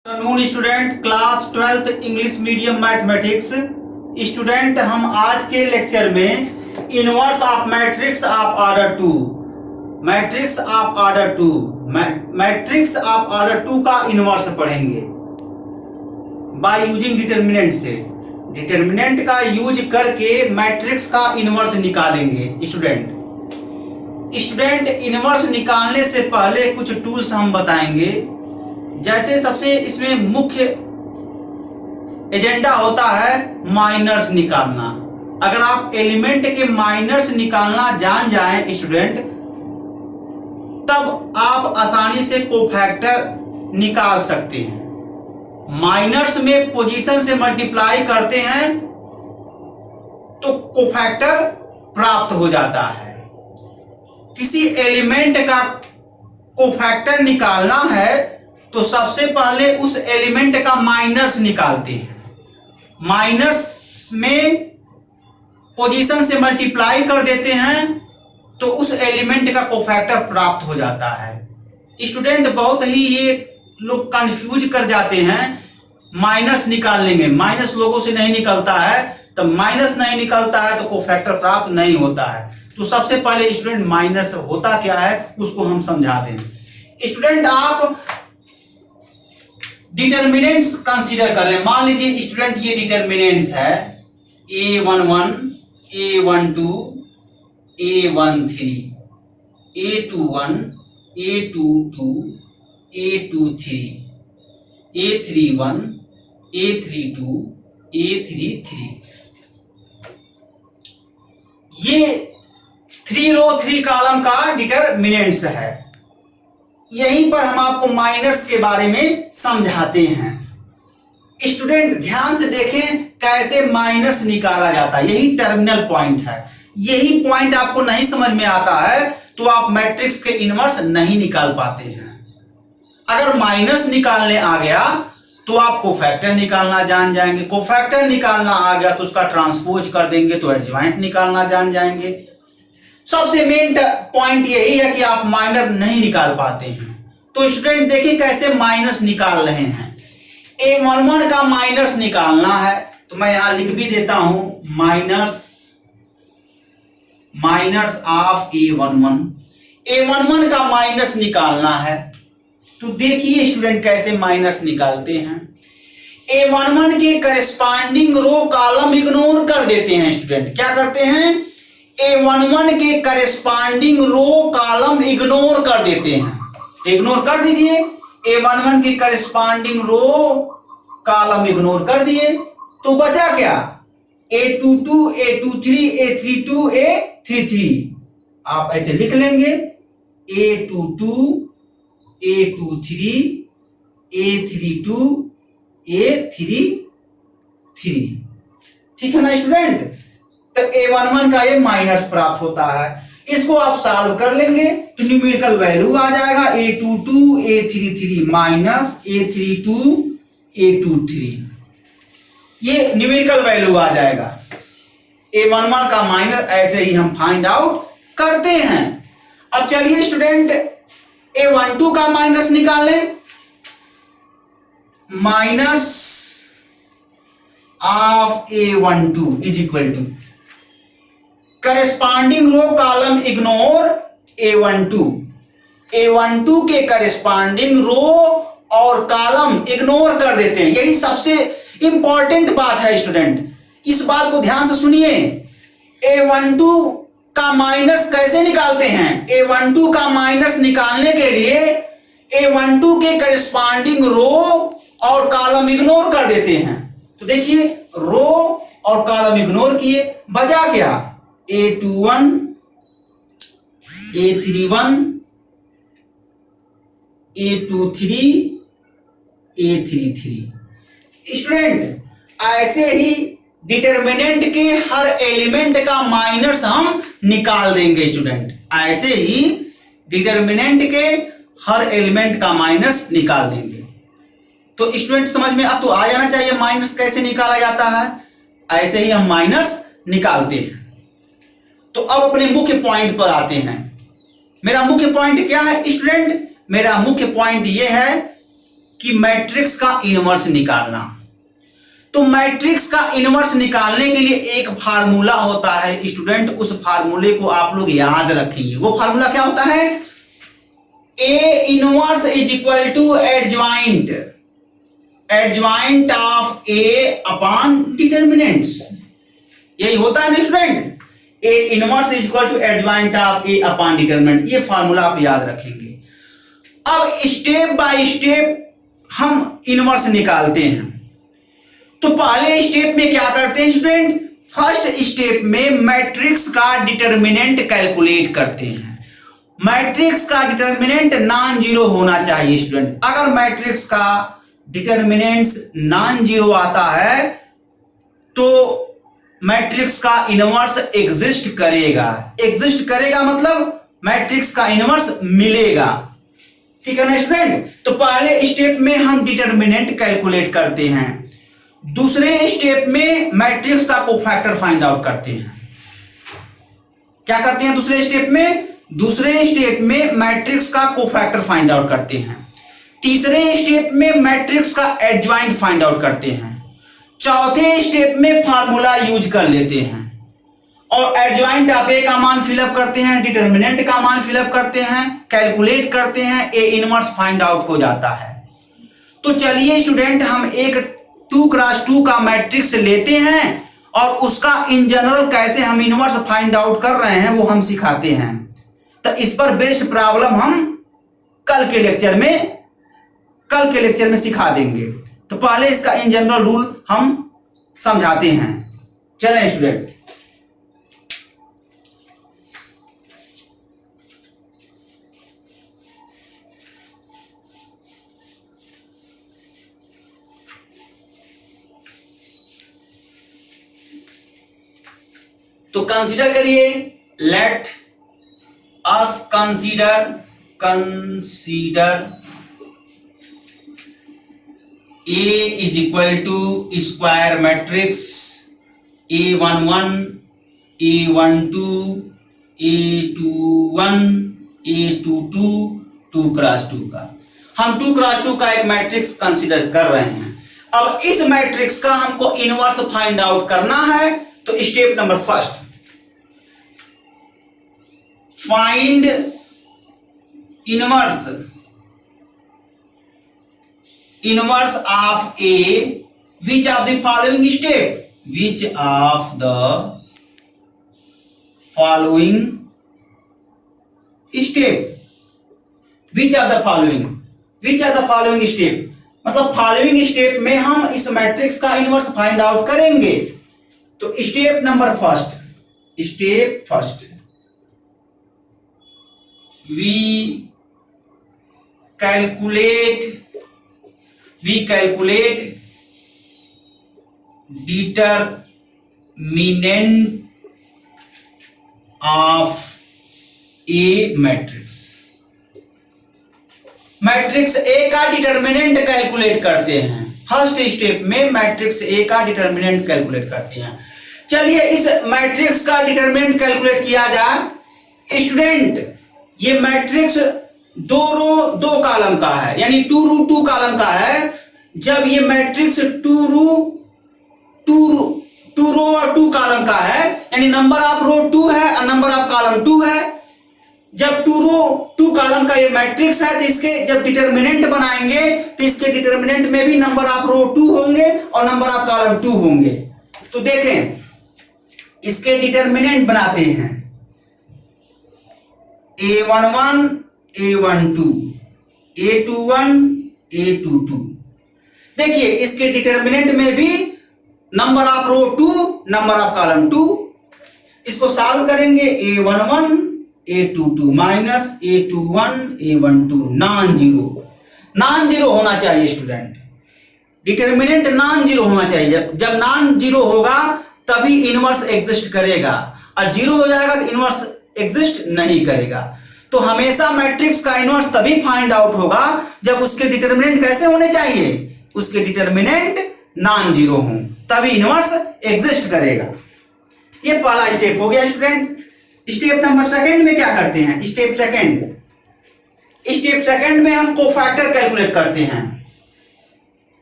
Afternoon student, class 12th English medium mathematics student. हम आज के लेक्चर में inverse of matrix of order 2 matrix of order 2 का inverse पढ़ेंगे बाय यूजिंग डिटर्मिनेंट से। डिटर्मिनेंट का यूज करके मैट्रिक्स का इनवर्स निकालेंगे स्टूडेंट। इनवर्स निकालने से पहले कुछ टूल्स हम बताएंगे। जैसे सबसे इसमें मुख्य एजेंडा होता है माइनर्स निकालना। अगर आप एलिमेंट के माइनर्स निकालना जान जाएं स्टूडेंट, तब आप आसानी से कोफैक्टर निकाल सकते हैं। माइनर्स में पोजीशन से मल्टीप्लाई करते हैं तो कोफैक्टर प्राप्त हो जाता है। किसी एलिमेंट का कोफैक्टर निकालना है तो सबसे पहले उस एलिमेंट का माइनर्स निकालते हैं। माइनर्स में पोजीशन से मल्टीप्लाई कर देते हैं तो उस एलिमेंट का कोफैक्टर प्राप्त हो जाता है। स्टूडेंट बहुत ही ये लोग कंफ्यूज कर जाते हैं माइनस निकालने में। माइनस लोगों से नहीं निकलता है, तो माइनस नहीं निकलता है तो कोफैक्टर प्राप्त नहीं होता है। तो सबसे पहले स्टूडेंट माइनस होता क्या है उसको हम समझा दें। स्टूडेंट आप डिटर्मिनेंट्स कंसीडर कर रहे हैं। मान लीजिए स्टूडेंट ये डिटर्मिनेंट्स है a11, a12, a13, a21, a22, a23, a31, a32, a33। ये 3 रो 3 कॉलम का डिटर्मिनेंट्स है। यहीं पर हम आपको माइनर्स के बारे में समझाते हैं। स्टूडेंट ध्यान से देखें कैसे माइनर्स निकाला जाता है। यही टर्मिनल पॉइंट है। यही पॉइंट आपको नहीं समझ में आता है तो आप मैट्रिक्स के इनवर्स नहीं निकाल पाते हैं। अगर माइनर्स निकालने आ गया तो आप कोफैक्टर निकालना जान जाएंगे। कोफैक्टर निकालना आ गया तो उसका ट्रांसपोज कर देंगे तो एडजॉइंट निकालना जान जाएंगे। सबसे मेन पॉइंट यही है कि आप माइनर नहीं निकाल पाते हैं। तो स्टूडेंट देखिए कैसे माइनस निकाल रहे हैं। a11 का माइनस निकालना है तो मैं यहां लिख भी देता हूं माइनस ऑफ a11 का माइनस निकालना है। तो देखिए स्टूडेंट कैसे माइनस निकालते हैं। a11 के करेस्पॉन्डिंग रो कॉलम इग्नोर कर देते हैं। स्टूडेंट क्या करते हैं, a11 के करेस्पॉन्डिंग रो कॉलम इग्नोर कर देते हैं। इग्नोर कर दीजिए, a11 के करेस्पॉन्डिंग रो कॉलम इग्नोर कर दिए तो बचा क्या, a22, a23, a32, a33। आप ऐसे लिख लेंगे a22, a23, a32, a33। ठीक है ना स्टूडेंट। तो a11 का ये माइनस प्राप्त होता है। इसको आप सॉल्व कर लेंगे तो न्यूमेरिकल वैल्यू आ जाएगा a22, a33 minus a32, a23। ये न्यूमेरिकल वैल्यू आ जाएगा। a11 का माइनस ऐसे ही हम फाइंड आउट करते हैं। अब चलिए स्टूडेंट a12 का माइनस निकालें। Minus of a12 is equal to corresponding row column ignore a12 के करेस्पॉन्डिंग रो और कॉलम इग्नोर कर देते हैं। यही सबसे इंपॉर्टेंट बात है स्टूडेंट, इस बात को ध्यान से सुनिए। a12 का माइनस कैसे निकालते हैं। a12 का माइनस निकालने के लिए a12 के करेस्पॉन्डिंग रो और कॉलम इग्नोर कर देते हैं। तो देखिए रो और कॉलम इग्नोर किए, बचा क्या, a21, a31, a23, a33। Student ऐसे ही डिटर्मिनेंट के हर एलिमेंट का माइनस हम निकाल देंगे। स्टूडेंट ऐसे ही डिटर्मिनेंट के हर एलिमेंट का माइनस निकाल देंगे। तो स्टूडेंट समझ में अब तो आ जाना चाहिए माइनस कैसे निकाला जाता है। ऐसे ही हम माइनस निकालते हैं। तो अब अपने मुख्य पॉइंट पर आते हैं। मेरा मुख्य पॉइंट क्या है स्टूडेंट, मेरा मुख्य पॉइंट यह है कि मैट्रिक्स का इनवर्स निकालना। तो मैट्रिक्स का इनवर्स निकालने के लिए एक फार्मूला होता है स्टूडेंट, उस फार्मूले को आप लोग याद रखेंगे। वो फार्मूला क्या होता है? A inverse is equal to adjoint of A upon determinants. यही होता है ना student, A inverse is equal to adjoint of A upon determinant. ये फार्मूला आप याद रखेंगे। अब स्टेप बाय स्टेप हम इनवर्स निकालते हैं। तो पहले स्टेप में क्या करते हैं स्टूडेंट? फर्स्ट स्टेप में मैट्रिक्स का डिटर्मिनेंट कैलकुलेट करते हैं। मैट्रिक्स का डिटर्मिनेंट नॉन जीरो होना चाहिए स्टूडेंट। अगर मैट्रिक्स का डिटर्मिनेंट्स नॉन जीरो आता है तो मैट्रिक्स का इनवर्स एग्जिस्ट करेगा। एग्जिस्ट करेगा मतलब मैट्रिक्स का इनवर्स मिलेगा। ठीक है ना स्टूडेंट? तो पहले स्टेप में हम डिटर्मिनेंट कैलकुलेट करते हैं। दूसरे स्टेप में मैट्रिक्स का कोफैक्टर फाइंड आउट करते हैं। क्या करते हैं दूसरे स्टेप में? दूसरे स्टेप में मैट्रिक्स का कोफैक्टर फाइंड आउट करते हैं। तीसरे स्टेप में मैट्रिक्स का एडजॉइंट फाइंड आउट करते हैं। चौथे स्टेप में फार्मूला यूज कर लेते हैं और एडजॉइंट ऑफ ए का मान फिलअप करते हैं, डिटर्मिनेंट का मान फिलअप करते हैं, कैलकुलेट करते हैं, ए इनवर्स फाइंड आउट हो जाता है। तो चलिए स्टूडेंट हम एक 2x2 का मैट्रिक्स लेते हैं और उसका इन जनरल कैसे हम इनवर्स फाइंड आउट कर रहे हैं वो हम सिखाते हैं। तो इस पर बेस्ड प्रॉब्लम हम कल के लेक्चर में सिखा देंगे। तो पहले इसका इन जनरल रूल हम समझाते हैं। चलें स्टूडेंट, तो कंसीडर करिए, let us consider A is equal to square matrix A11, A12, A21, A22, 2x2 का। हम 2x2 का एक मैट्रिक्स कंसीडर कर रहे हैं। अब इस मैट्रिक्स का हमको इनवर्स फाइंड आउट करना है। तो step number first, find inverse of A which of the following step, which of the following step मतलब फॉलोइंग स्टेप में हम इस मैट्रिक्स का इनवर्स फाइंड आउट करेंगे। तो step number first, we calculate determinant of a matrix। Matrix A का determinant calculate करते हैं। फर्स्ट स्टेप में मैट्रिक्स ए का डिटर्मिनेंट कैलकुलेट करते हैं। चलिए इस मैट्रिक्स का डिटर्मिनेंट कैलकुलेट किया जाए। स्टूडेंट ये मैट्रिक्स 2 रो 2 कॉलम का है, यानी 2 रो 2 कॉलम का है। जब ये मैट्रिक्स 2 रो और 2 कॉलम का है, यानी नंबर ऑफ रो 2 है और नंबर ऑफ कॉलम 2 है। जब 2 रो 2 कॉलम का ये मैट्रिक्स है तो इसके जब डिटर्मिनेंट बनाएंगे तो इसके डिटर्मिनेंट में भी नंबर ऑफ रो 2 होंगे और नंबर ऑफ कॉलम 2 होंगे। तो देखें इसके डिटर्मिनेंट बनाते हैं A11, A12, A21, A22। देखिए इसके डिटर्मिनेंट में भी number of row 2, number of column 2। इसको सॉल्व करेंगे A11, A22 minus A21, A12 non zero होना चाहिए स्टूडेंट। डिटर्मिनेंट नॉन जीरो होना चाहिए। जब नॉन जीरो होगा तभी इनवर्स एग्जिस्ट करेगा और जीरो हो जाएगा तो इनवर्स एग्जिस्ट नहीं करेगा। तो हमेशा मैट्रिक्स का इनवर्स तभी फाइंड आउट होगा जब उसके डिटर्मिनेंट कैसे होने चाहिए, उसके डिटर्मिनेंट नॉन जीरो हों, तभी इनवर्स एग्जिस्ट करेगा। ये पहला स्टेप हो गया स्टूडेंट। स्टेप नंबर सेकंड में क्या करते हैं? स्टेप सेकंड में हम कोफैक्टर कैलकुलेट करते हैं।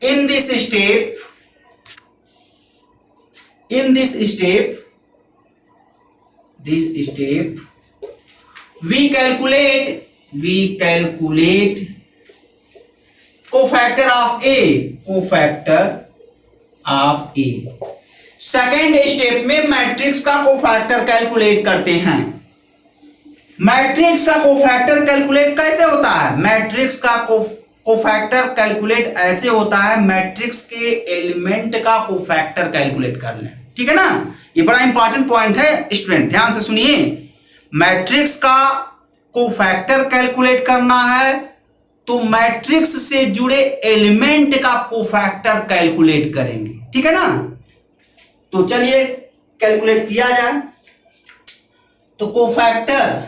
in this step we calculate cofactor of A। Second step में मैट्रिक्स का कोफैक्टर कैलकुलेट करते हैं। मैट्रिक्स का कोफैक्टर कैलकुलेट कैसे होता है? मैट्रिक्स का कोफैक्टर कैलकुलेट ऐसे होता है, मैट्रिक्स के एलिमेंट का कोफैक्टर कैलकुलेट कर लें। ठीक है ना, ये बड़ा इंपॉर्टेंट पॉइंट है स्टूडेंट, ध्यान से सुनिए। मैट्रिक्स का कोफैक्टर कैलकुलेट करना है तो मैट्रिक्स से जुड़े एलिमेंट का कोफैक्टर कैलकुलेट करेंगे। ठीक है ना, तो चलिए कैलकुलेट किया जाए। तो cofactor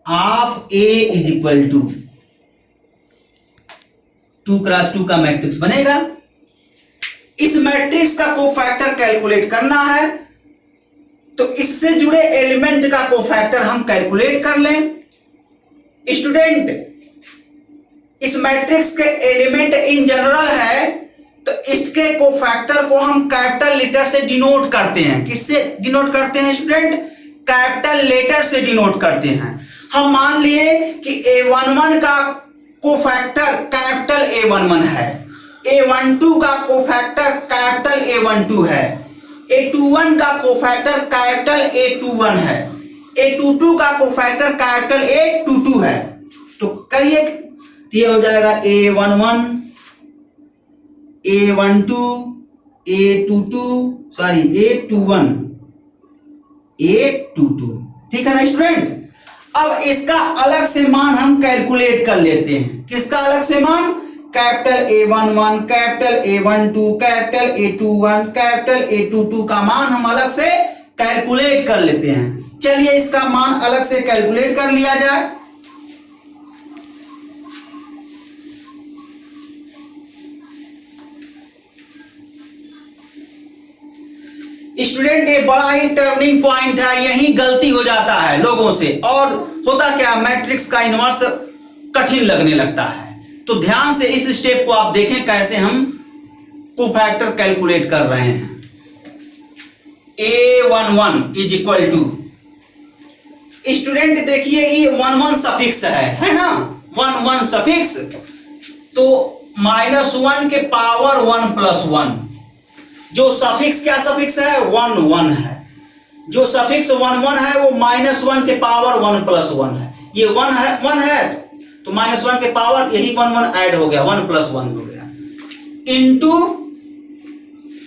of A is equal to 2x2 का मैट्रिक्स बनेगा। इस मैट्रिक्स का कोफैक्टर कैलकुलेट करना है तो इससे जुड़े एलिमेंट का कोफैक्टर हम कैलकुलेट कर लें। स्टूडेंट, इस मैट्रिक्स के एलिमेंट इन जनरल है तो इसके कोफैक्टर को हम कैपिटल लेटर से डिनोट करते हैं। किससे डिनोट करते हैं स्टूडेंट? कैपिटल लेटर से डिनोट करते हैं। हम मान लिए कि A11 का कोफैक्टर कैपिटल A11 है, A12 का कोफैक्टर कैपिटल A12 है, A21 का कोफैक्टर कैपिटल A21 है, A22 का कोफैक्टर कैपिटल A22 है। तो करिए, ये हो जाएगा A11, A12, A21, A22। ठीक है ना स्टूडेंट? अब इसका अलग से मान हम कैलकुलेट कर लेते हैं। किसका अलग से मान? Capital A11, capital A12, capital A21, capital A22 का मान हम अलग से कैलकुलेट कर लेते हैं। चलिए इसका मान अलग से कैलकुलेट कर लिया जाए। स्टूडेंट, ये बड़ा ही टर्निंग पॉइंट है, यही गलती हो जाता है लोगों से। और होता क्या, मैट्रिक्स का इनवर्स कठिन लगने लगता है। तो ध्यान से इस स्टेप को आप देखें कैसे हम कोफैक्टर कैलकुलेट कर रहे हैं। A11 is equal to, student देखिए ये 11 सफिक्स है ना, 11 सफिक्स, तो -1 के पावर 1 + 1। जो सफिक्स क्या सफिक्स है? 1 1 है। जो सफिक्स 1 1 है वो -1 के पावर 1 + 1 है। ये 1 है तो -1 के पावर यही 1 1 ऐड हो गया, 1 + 1 हो गया, इनटू।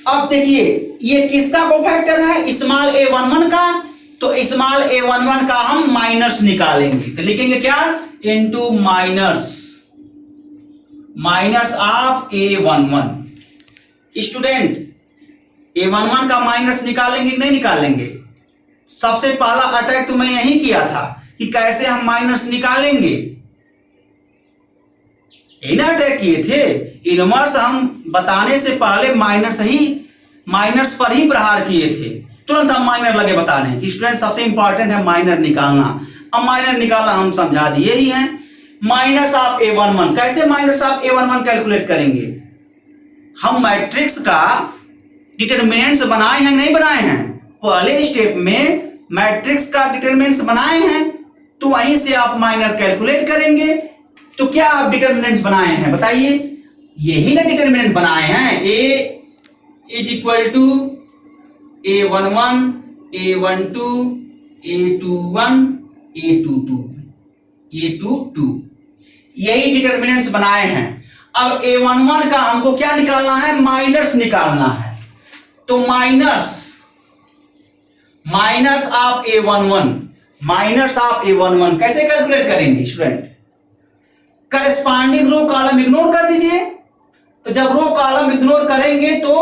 अब देखिए ये किसका कोफैक्टर है? स्मॉल a11 का। तो स्मॉल a11 का हम माइनस निकालेंगे तो लिखेंगे क्या? Into minus of a11। Student, A11 का माइनस निकालेंगे कि नहीं निकालेंगे? सबसे पहला अटैक तो मैं यही किया था कि कैसे हम माइनस निकालेंगे, यही ना अटैक किए थे। इनवर्स हम बताने से पहले माइनस पर ही प्रहार किए थे। तुरंत हम माइनर लगे बताने कि स्टूडेंट सबसे इंपॉर्टेंट है माइनर निकालना। अब माइनर निकालना हम समझा दिए ही हैं। माइनस ऑफ A11, कैसे माइनस ऑफ A11 कैलकुलेट करेंगे? हम मैट्रिक्स का डिटरमिनेंट्स बनाए हैं नहीं बनाए हैं? पहले स्टेप में मैट्रिक्स का डिटरमिनेंट्स बनाए हैं तो वहीं से आप माइनर कैलकुलेट करेंगे। तो क्या आप डिटरमिनेंट्स बनाए हैं बताइए? यही ना डिटरमिनेंट बनाए हैं। A is equal to A11, A12, A21, A22, A22, यही डिटरमिनेंट्स बनाए हैं। अब A11 का हमको क्या निकालना है? माइनस निकालना है। तो माइनस ऑफ A11 कैसे कैलकुलेट करेंगे student? Corresponding row column ignore कर दीजिए। तो जब रो कॉलम इग्नोर करेंगे तो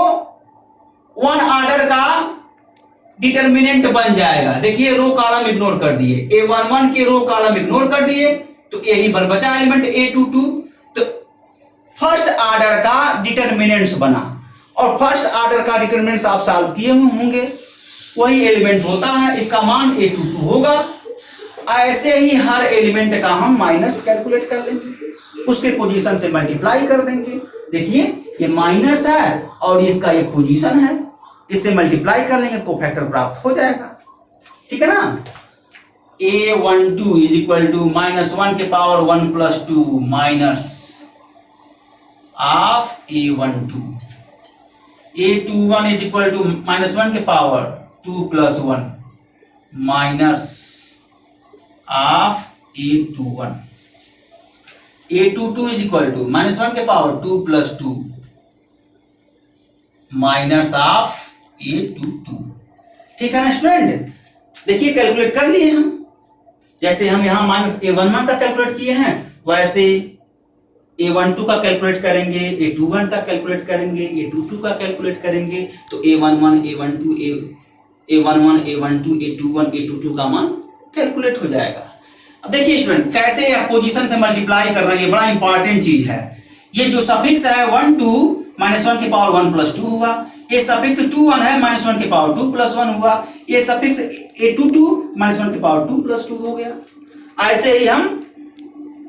1 ऑर्डर का डिटरमिनेंट बन जाएगा। देखिए रो कॉलम इग्नोर कर दिए, A11 के रो कॉलम इग्नोर कर दिए तो यही बचा एलिमेंट A22। तो फर्स्ट ऑर्डर का डिटरमिनेंट्स बना और फर्स्ट ऑर्डर का डिटरमिनेंट्स आप सॉल्व किए होंगे, वही एलिमेंट होता है, इसका मान A22 होगा। ऐसे ही हर एलिमेंट का हम माइनस कैलकुलेट कर लेंगे। उसके पोजीशन से मल्टीप्लाई कर देंगे। देखिए ये माइनस है और इसका ये पोजीशन है, इससे मल्टीप्लाई कर लेंगे, कोफैक्टर प्राप्त हो जाएगा। ठीक है ना। A12 इज इक्वल टू -1 के power 1 + 2 minus of A12। A21 is equal to -1 के power 2 + 1 minus of A21। A22 is equal to -1 के पावर 2 + 2 माइनस ऑफ A22। ठीक है ना स्टूडेंट। देखिए कैलकुलेट कर लिए हम, जैसे हम यहाँ -A11 का कैलकुलेट किए हैं वैसे A12 का कैलकुलेट करेंगे, A21 का कैलकुलेट करेंगे, A22 का कैलकुलेट करेंगे। तो A11 A12 A11 A12 A21 A22 का मान कैलकुलेट हो जाएगा। अब देखिए स्टूडेंट कैसे पोजीशन से मल्टीप्लाई कर रहे हैं, ये बड़ा इंपॉर्टेंट चीज है। ये जो सफिक्स है 1 2 -1 के पावर 1 + 2 हुआ, ये सफिक्स 21 है -1 के पावर 2 + 1 हुआ, ये सफिक्स A22 -1 के पावर 2 + 2 हो गया। ऐसे ही हम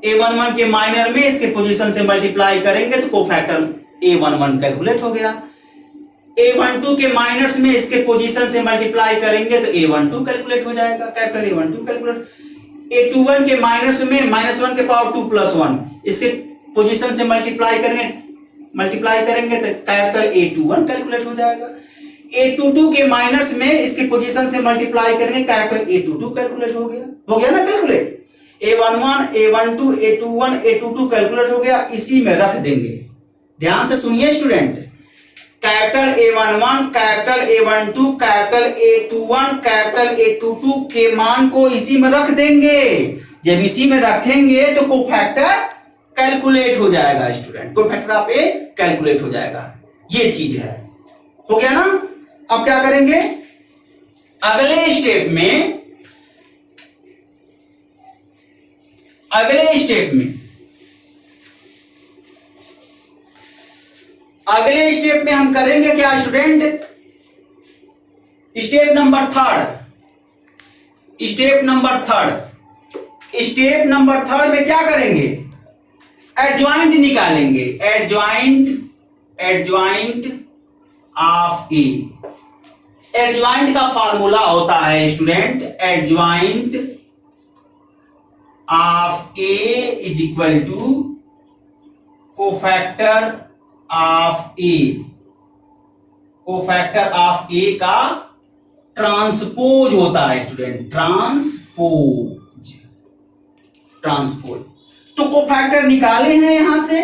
A11 के माइनर में इसके पोजीशन से मल्टीप्लाई करेंगे तो कोफैक्टर A11 कैलकुलेट हो गया। A12 के माइनर्स में इसके पोजीशन से मल्टीप्लाई करेंगे तो A12 कैलकुलेट हो जाएगा, कैपिटल A12 कैलकुलेट। A21 के माइनस में -1 के पावर 2 + 1 इसके पोजीशन से मल्टीप्लाई करेंगे तो कैपिटल A21 कैलकुलेट हो जाएगा। A22 के माइनस में इसके पोजीशन से मल्टीप्लाई करेंगे, कैपिटल A22 कैलकुलेट हो गया ना calculate. A11 A12 A21 A22 calculate हो गया, इसी में रख देंगे। ध्यान से सुनिए student, capital A11 capital A12 capital A21 capital A22 के मान को इसी में रख देंगे। जब इसी में रखेंगे तो कोफैक्टर कैलकुलेट हो जाएगा स्टूडेंट, कोफैक्टर आप कैलकुलेट हो जाएगा। ये चीज है, हो गया ना। अब क्या करेंगे अगले स्टेप में, अगले स्टेप में हम करेंगे क्या स्टूडेंट, स्टेप नंबर थर्ड में क्या करेंगे, एडजॉइंट निकालेंगे। Adjoint of A. एडजॉइंट का फार्मूला होता है student, adjoint of A is equal to cofactor of A. Cofactor of A का ट्रांसपोज होता है स्टूडेंट, ट्रांसपोज। तो कोफैक्टर निकाले हैं यहां से,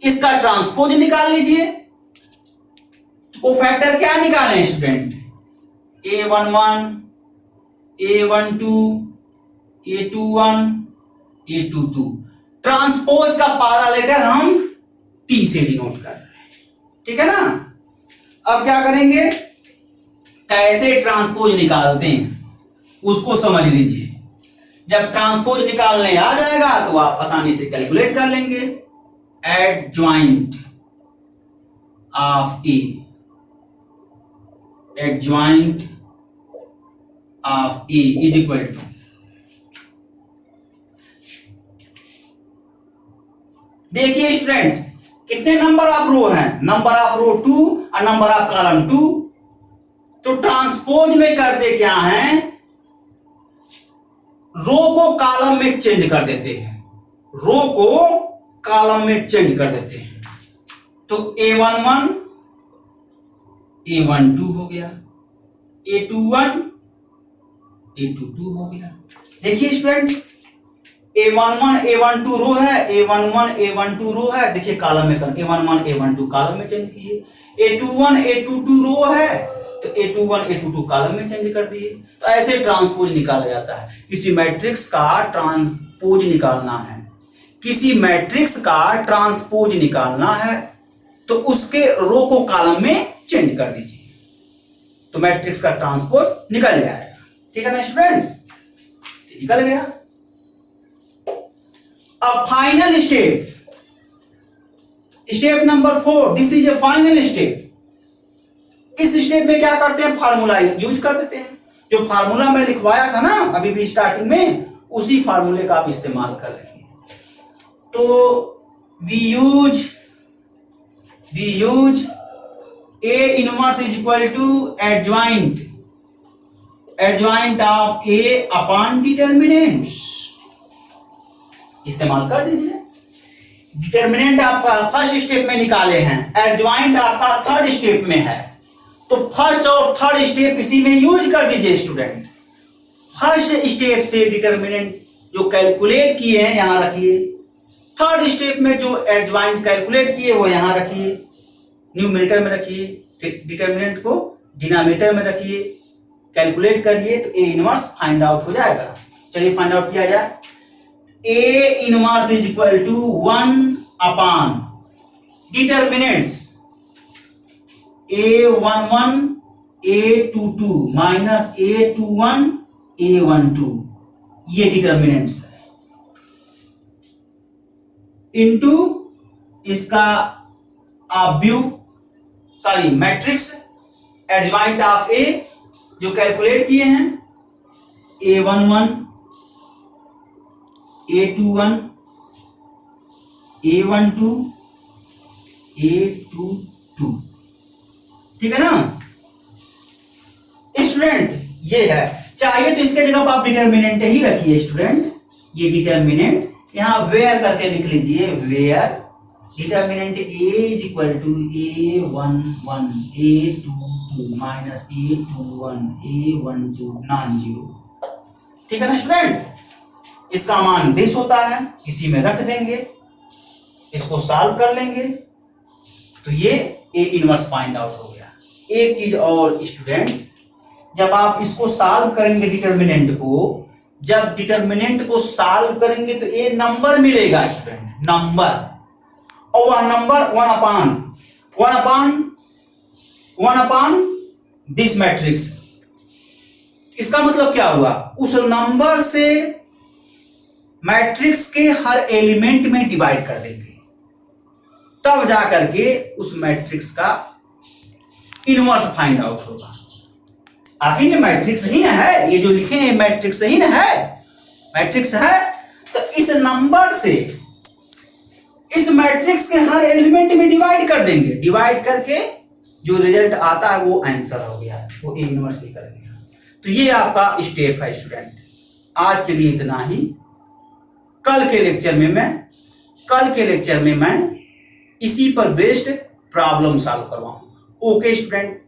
इसका ट्रांसपोज निकाल लीजिए। तो कोफैक्टर क्या निकाले student, A11 A12 A21 A22। Transpose का पहला लेटर हम T से डिनोट कर रहे हैं, ठीक है ना। अब क्या करेंगे, कैसे ट्रांसपोज निकालते हैं उसको समझ लीजिए। जब ट्रांसपोज निकालने आ जाएगा तो आप आसानी से कैलकुलेट कर लेंगे। Adjoint of A, adjoint of A is equal to, देखिए स्टूडेंट कितने नंबर ऑफ रो हैं, नंबर ऑफ रो 2 और नंबर ऑफ कॉलम 2। तो ट्रांसपोज में करते क्या हैं, रो को कॉलम में चेंज कर देते हैं, रो को कॉलम में चेंज कर देते हैं। तो A11 A12 हो गया, A21 A22 हो गया। देखिए स्टूडेंट A11 A12 रो है, A11 A12 रो है, देखिए कॉलम में कर A11 A12 कॉलम में चेंज किए। A21 A22 रो है तो A21 A22 कॉलम में चेंज कर दिए। तो ऐसे ट्रांसपोज निकाला जाता है। किसी मैट्रिक्स का ट्रांसपोज निकालना है, किसी मैट्रिक्स का ट्रांसपोज निकालना है तो उसके रो को कॉलम में चेंज कर दीजिए तो मैट्रिक्स का ट्रांसपोज निकल जाएगा, ठीक है ना स्टूडेंट्स। निकल गया। अब final step, step number 4, this is A final step. इस स्टेप में क्या करते हैं, फार्मूला यूज कर देते हैं। जो फार्मूला मैं लिखवाया था ना अभी भी स्टार्टिंग में, उसी फार्मूले का आप इस्तेमाल कर लेंगे। तो we use A inverse is equal to adjoint of A upon determinants इस्तेमाल कर दीजिए। डिटर्मिनेंट आपका फर्स्ट स्टेप में निकाले हैं, एडजॉइंट आपका थर्ड स्टेप में है, तो फर्स्ट और थर्ड स्टेप इसी में यूज कर दीजिए स्टूडेंट। फर्स्ट स्टेप से डिटर्मिनेंट जो कैलकुलेट किए हैं यहां रखिए, थर्ड स्टेप में जो एडजॉइंट कैलकुलेट किए वो यहां रखिए, न्यूमरेटर में रखिए, डिटर्मिनेंट को डिनोमिनेटर में रखिए, कैलकुलेट करिए तो ए इनवर्स फाइंड आउट हो जाएगा। चलिए फाइंड आउट किया जाए। A inverse is equal to 1 upon determinants A11 A22 minus A21 A12 ये डिटर्मिनेंट्स है, इनटू इसका मैट्रिक्स एडजॉइंट ऑफ ए जो कैलकुलेट किए हैं A11 A21 A12 A22 ठीक है ना स्टूडेंट। ये है, चाहिए तो इसके जगह पर आप डिटर्मिनेंट ही रखिए स्टूडेंट। ये डिटर्मिनेंट यहां वेयर करके लिख लीजिए, where determinant A is equal to A11 A22 minus A21 A12 non zero. ठीक है ना स्टूडेंट, इसका मान 20 होता है, इसी में रख देंगे, इसको सॉल्व कर लेंगे तो ये ए इनवर्स फाइंड आउट हो गया। एक चीज और स्टूडेंट, जब आप इसको सॉल्व करेंगे डिटर्मिनेंट को, जब डिटर्मिनेंट को सॉल्व करेंगे तो ये नंबर मिलेगा स्टूडेंट, नंबर, और वह नंबर 1 अपॉन दिस मैट्रिक्स। इसका मतलब क्या हुआ, उस नंबर से मैट्रिक्स के हर एलिमेंट में डिवाइड कर देंगे, तब जाकर के उस मैट्रिक्स का इनवर्स फाइंड आउट होगा। आखिर ये मैट्रिक्स ही ना है, ये जो लिखे हैं मैट्रिक्स ही ना है, मैट्रिक्स है, तो इस नंबर से इस मैट्रिक्स के हर एलिमेंट में डिवाइड कर देंगे, डिवाइड करके जो रिजल्ट आता है वो आंसर हो गया, वो ए इनवर्स निकल गया। तो ये आपका स्टेप है स्टूडेंट। आज के लिए इतना ही। कल के लेक्चर में मैं इसी पर बेस्ड प्रॉब्लम सॉल्व करवाऊंगा। Okay student.